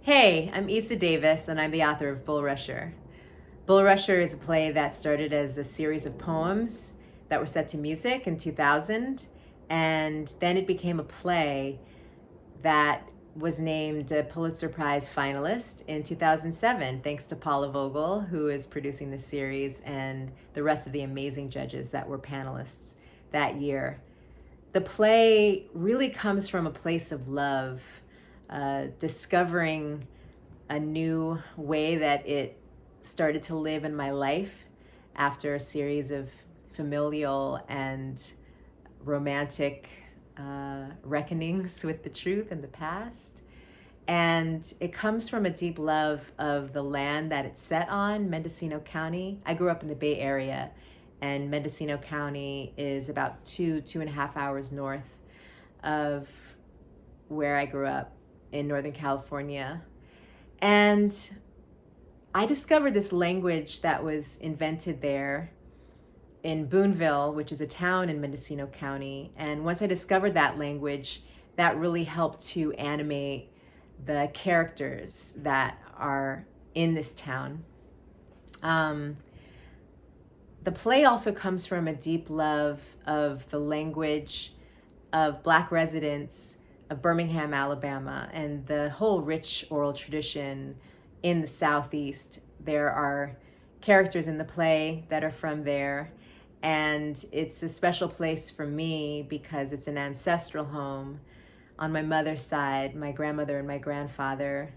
Hey, I'm Eisa Davis, and I'm the author of Bulrusher. Bulrusher is a play that started as a series of poems that were set to music in 2000, and then it became a play that was named a Pulitzer Prize finalist in 2007, thanks to Paula Vogel, who is producing the series, and the rest of the amazing judges that were panelists that year. The play really comes from a place of love, discovering a new way that it started to live in my life after a series of familial and romantic reckonings with the truth and the past. And it comes from a deep love of the land that it's set on, Mendocino County. I grew up in the Bay Area, and Mendocino County is about 2.5 hours north of where I grew up in Northern California. And I discovered this language that was invented there in Boonville, which is a town in Mendocino County. And once I discovered that language, that really helped to animate the characters that are in this town. The play also comes from a deep love of the language of Black residents of Birmingham, Alabama, and the whole rich oral tradition in the Southeast. There are characters in the play that are from there, and it's a special place for me because it's an ancestral home. On my mother's side, my grandmother and my grandfather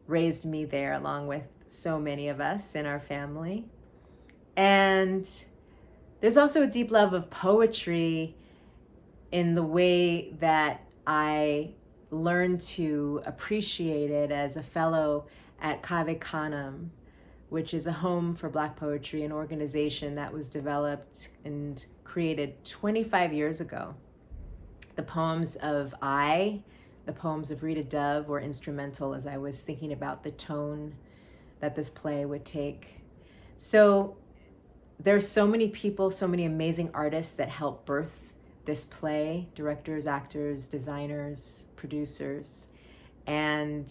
raised me there along with so many of us in our family. And there's also a deep love of poetry in the way that I learned to appreciate it as a fellow at Cave Canem, which is a home for Black poetry, an organization that was developed and created 25 years ago. The poems of the poems of Rita Dove were instrumental as I was thinking about the tone that this play would take. So there's so many people, so many amazing artists that help birth this play: directors, actors, designers, producers. And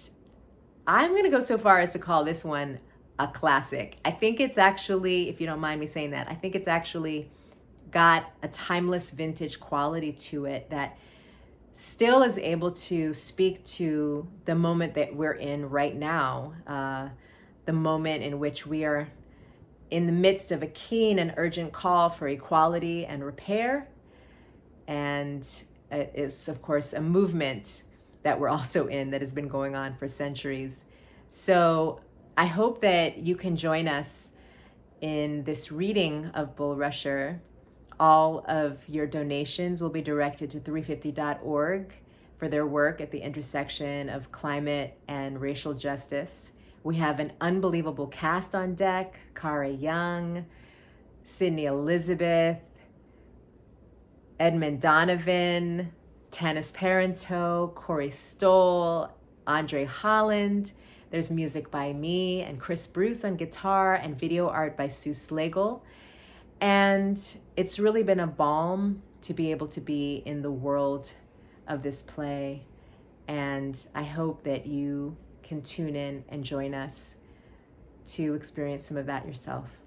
I'm going to go so far as to call this one a classic. I think it's actually, if you don't mind me saying that, I think it's actually got a timeless vintage quality to it that still is able to speak to the moment that we're in right now, the moment in which we are in the midst of a keen and urgent call for equality and repair. And it's, of course, a movement that we're also in that has been going on for centuries. So I hope that you can join us in this reading of Bulrusher. All of your donations will be directed to 350.org for their work at the intersection of climate and racial justice. We have an unbelievable cast on deck: Kara Young, Sydney Elizabeth, Edmund Donovan, Tanis Parento, Corey Stoll, Andre Holland. There's music by me and Chris Bruce on guitar, and video art by Sue Slagle. And it's really been a balm to be able to be in the world of this play. And I hope that you can tune in and join us to experience some of that yourself.